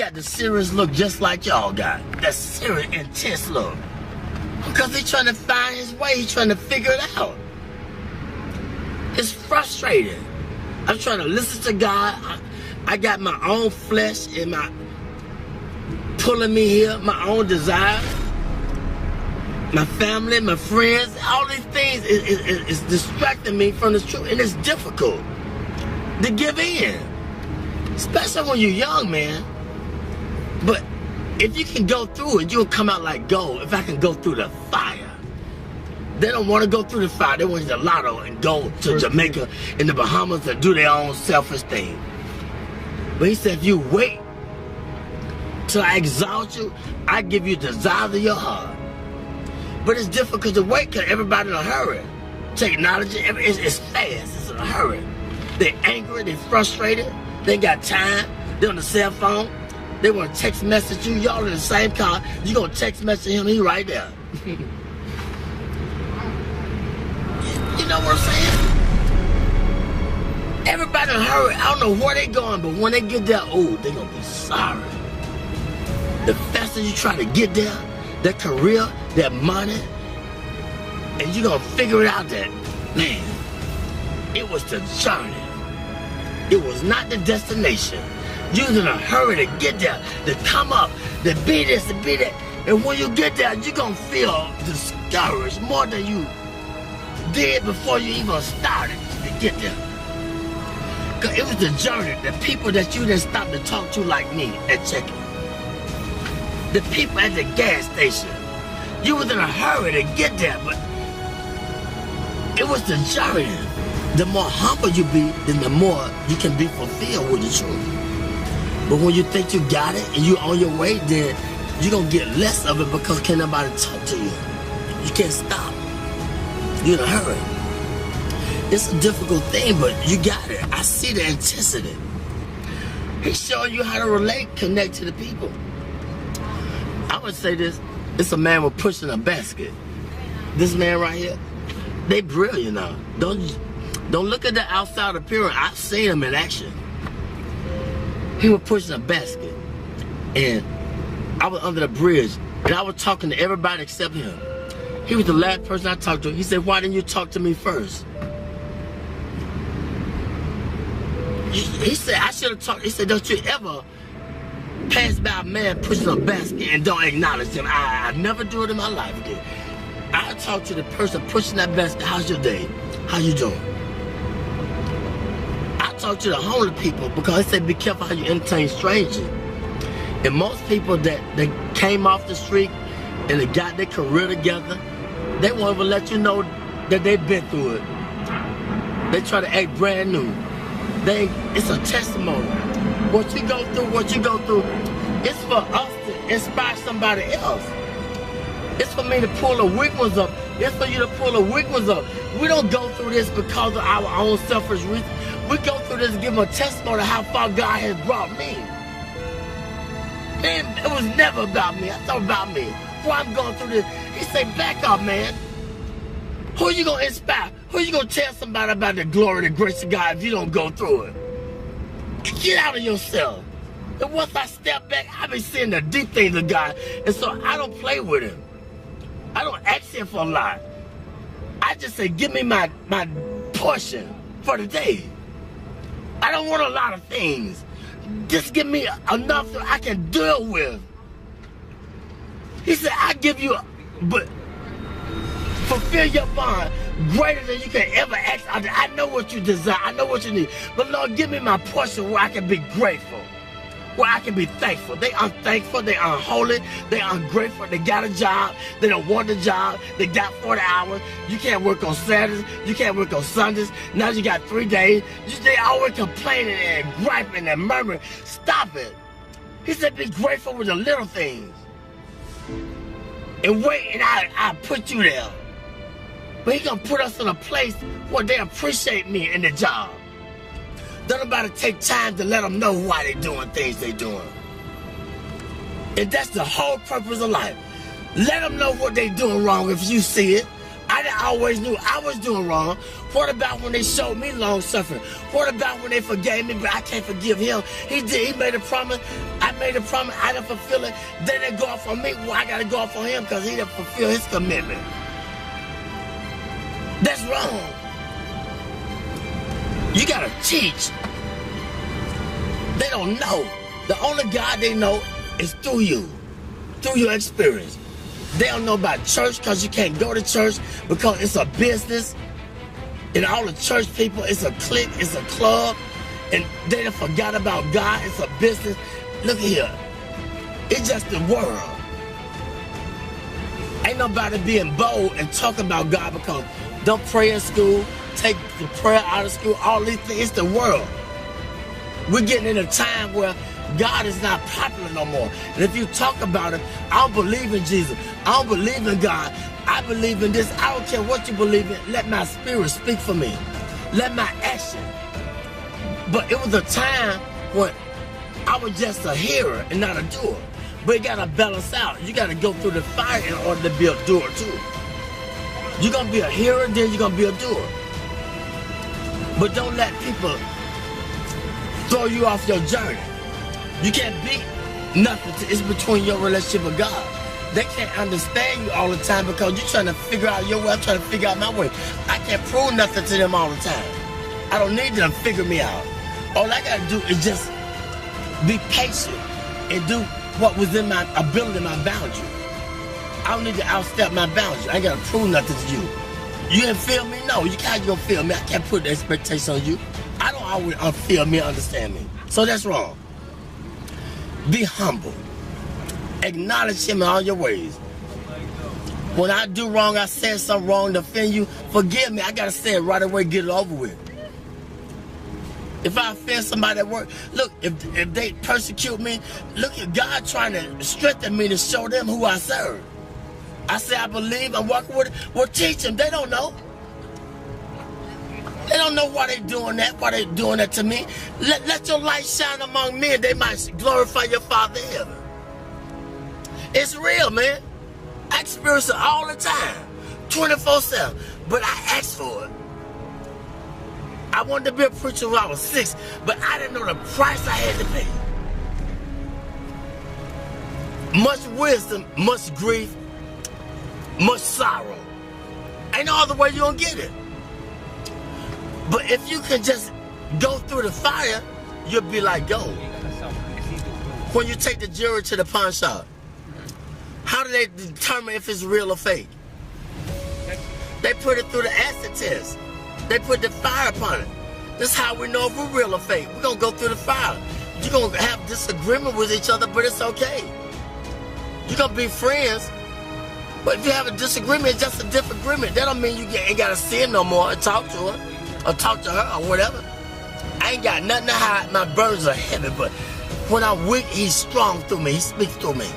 got the serious look just like y'all got. That serious, intense look. Because he's trying to find his way. He's trying to figure it out. It's frustrating. I'm trying to listen to God. I got my own flesh and my pulling me here, my own desires, my family, my friends, all these things is distracting me from the truth, and it's difficult to give in, especially when you're young, man. But if you can go through it, you'll come out like gold. If I can go through the fire. They don't want to go through the fire. They want to the lotto and go to Jamaica and the Bahamas and do their own selfish thing. But he said, if you wait till I exalt you, I give you the desires of your heart. But it's difficult to wait because everybody in a hurry. Technology, it's fast. It's in a hurry. They're angry. They're frustrated. They ain't got time. They're on the cell phone. They want to text message you. Y'all in the same car. You going to text message him. He right there. You know what I'm saying? Everybody in a hurry. I don't know where they going, but when they get there, oh, they gonna be sorry. The faster you try to get there, that career, that money, and you gonna figure it out that, man, it was the journey. It was not the destination. You was in a hurry to get there, to come up, to be this, to be that. And when you get there, you gonna feel discouraged more than you did before you even started to get there. Cause it was the journey, the people that you didn't stop to talk to like me at check-in. The people at the gas station. You was in a hurry to get there, but it was the journey. The more humble you be, then the more you can be fulfilled with the truth. But when you think you got it and you on your way, then you're gonna get less of it because can't nobody talk to you. You can't stop. You're in a hurry. It's a difficult thing, but you got it. I see the intensity. He's showing you how to relate, connect to the people. I would say this, it's a man with pushing a basket. This man right here, they brilliant now. Don't look at the outside appearance. I've seen him in action. He was pushing a basket, and I was under the bridge, and I was talking to everybody except him. He was the last person I talked to. He said, why didn't you talk to me first? He said, I should have talked. He said, don't you ever pass by a man pushing a basket and don't acknowledge him. I never do it in my life again. I talk to the person pushing that basket, how's your day? How you doing? I talk to the homeless people because they say be careful how you entertain strangers. And most people that came off the street and they got their career together, they won't even let you know that they've been through it. They try to act brand new. It's a testimony. What you go through, it's for us to inspire somebody else. It's for me to pull the weak ones up. It's for you to pull the weak ones up. We don't go through this because of our own selfish reasons. We go through this to give them a testimony of how far God has brought me. Man, it was never about me. I thought about me. Before I'm going through this, he said, back up, man. Who are you going to inspire? Who are you going to tell somebody about the glory, the grace of God if you don't go through it? Get out of yourself. And once I step back, I be seeing the deep things of God. And so I don't play with him. I don't ask him for a lot. I just say, give me my portion for the day. I don't want a lot of things. Just give me enough that I can deal with. He said, I give you, but fulfill your bond greater than you can ever ask. I know what you desire. I know what you need. But Lord, give me my portion where I can be grateful. Where I can be thankful. They unthankful. They unholy. They ungrateful. They got a job. They don't want the job. They got 40 hours. You can't work on Saturdays. You can't work on Sundays. Now you got 3 days. They always complaining and griping and murmuring. Stop it. He said be grateful with the little things. And wait, and I put you there. But he gonna put us in a place where they appreciate me in the job. Don't nobody take time to let them know why they doing things they doing. And that's the whole purpose of life. Let them know what they doing wrong if you see it. I I always knew I was doing wrong. What about when they showed me long suffering? What about when they forgave me, but I can't forgive him? He made a promise. I made a promise. I didn't fulfill it. They didn't go off on me. Well, I got to go off on him because he didn't fulfill his commitment. That's wrong. You got to teach. They don't know. The only God they know is through you, through your experience. They don't know about church because you can't go to church because it's a business. And all the church people, it's a clique, it's a club. And they done forgot about God, it's a business. Look here, it's just the world. Ain't nobody being bold and talking about God because don't pray in school, take the prayer out of school, all these things, it's the world. We're getting in a time where God is not popular no more. And if you talk about it, I don't believe in Jesus. I don't believe in God. I believe in this. I don't care what you believe in. Let my spirit speak for me. Let my action. But it was a time when I was just a hearer and not a doer. But you gotta balance out. You gotta go through the fire in order to be a doer too. You're gonna be a hearer, then you're gonna be a doer. But don't let people throw you off your journey. You can't beat nothing. It's between your relationship with God. They can't understand you all the time because you're trying to figure out your way. I'm trying to figure out my way. I can't prove nothing to them all the time. I don't need them to figure me out. All I gotta do is just be patient and do what was in my ability, my boundary. I don't need to outstep my boundary. I ain't gotta prove nothing to you. You didn't feel me? No, you can't gonna feel me. I can't put the expectation on you. I don't always feel me, understand me. So that's wrong. Be humble. Acknowledge him in all your ways. When I do wrong, I said something wrong to offend you, forgive me. I gotta say it right away, get it over with. If I offend somebody at work, look, if they persecute me, look at God trying to strengthen me to show them who I serve. I say I believe, I'm walking with it. Well, teach them. They don't know. They don't know why they're doing that to me. Let your light shine among men. They might glorify your Father in heaven. It's real, man. I experience it all the time, 24/7. But I asked for it. I wanted to be a preacher when I was 6, but I didn't know the price I had to pay. Much wisdom, much grief, much sorrow. Ain't no other way you're gonna get it. But if you can just go through the fire, you'll be like gold. When you take the jewelry to the pawn shop, how do they determine if it's real or fake? They put it through the acid test. They put the fire upon it. That's how we know if we're real or fake. We're gonna go through the fire. You're gonna have disagreement with each other, but it's okay. You're gonna be friends, but if you have a disagreement, it's just a disagreement. That don't mean you ain't gotta see her no more and talk to her, or talk to her, or whatever. I ain't got nothing to hide. My burdens are heavy, but when I'm weak, he's strong through me. He speaks through me.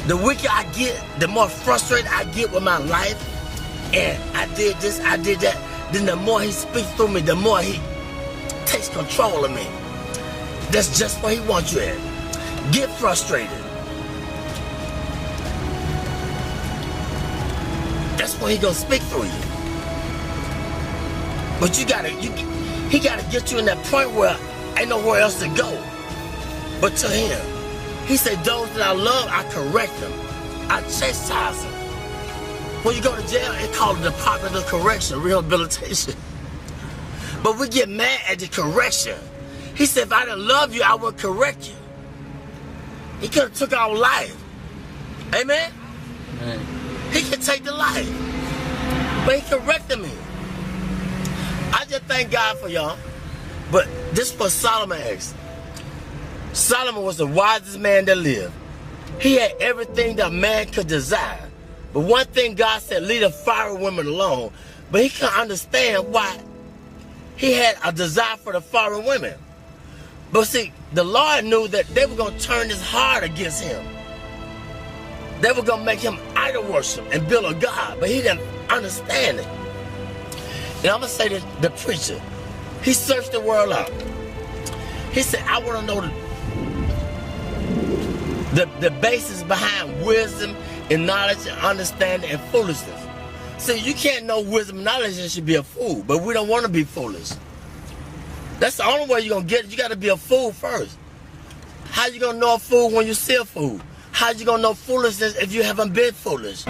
The weaker I get, the more frustrated I get with my life, and I did this, I did that, then the more he speaks through me, the more he takes control of me. That's just where he wants you at. Get frustrated. That's when he gonna speak through you. But he gotta get you in that point where ain't nowhere else to go but to him. He said, those that I love, I correct them. I chastise them. When you go to jail, it's called the Department of Correction, rehabilitation. But we get mad at the correction. He said, if I didn't love you, I would correct you. He could have took our life. Amen? Amen. He could take the life. But he corrected me. I just thank God for y'all. But this is what Solomon asked. Solomon was the wisest man that lived. He had everything that man could desire. But one thing God said, leave the foreign women alone. But he couldn't understand why he had a desire for the foreign women. But see, the Lord knew that they were going to turn his heart against him. They were going to make him idol worship and build a God. But he didn't understand it. And I'm going to say this, the preacher, he searched the world out. He said, I want to know the basis behind wisdom and knowledge and understanding and foolishness. See, you can't know wisdom and knowledge and should be a fool, but we don't want to be foolish. That's the only way you're going to get it. You got to be a fool first. How you going to know a fool when you see a fool? How you going to know foolishness if you haven't been foolish?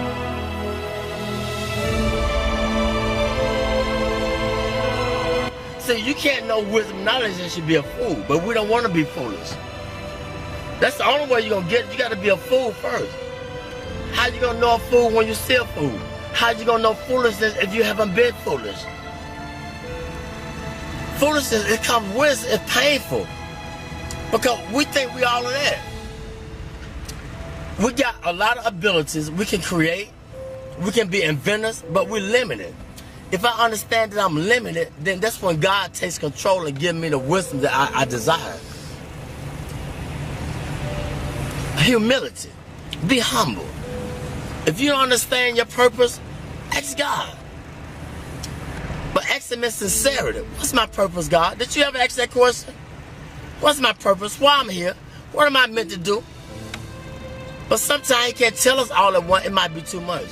See, you can't know wisdom and knowledge and should be a fool, but we don't want to be foolish. That's the only way you're going to get it. You got to be a fool first. How you going to know a fool when you see a fool? How you going to know foolishness if you haven't been foolish? Foolishness, it comes with, it's painful. Because we think we all of that. We got a lot of abilities. We can create. We can be inventors, but we're limited. If I understand that I'm limited, then that's when God takes control and gives me the wisdom that I desire. Humility. Be humble. If you don't understand your purpose, ask God. But ask Him in sincerity. What's my purpose, God? Did you ever ask that question? What's my purpose? Why I'm here? What am I meant to do? But sometimes He can't tell us all at once. It might be too much.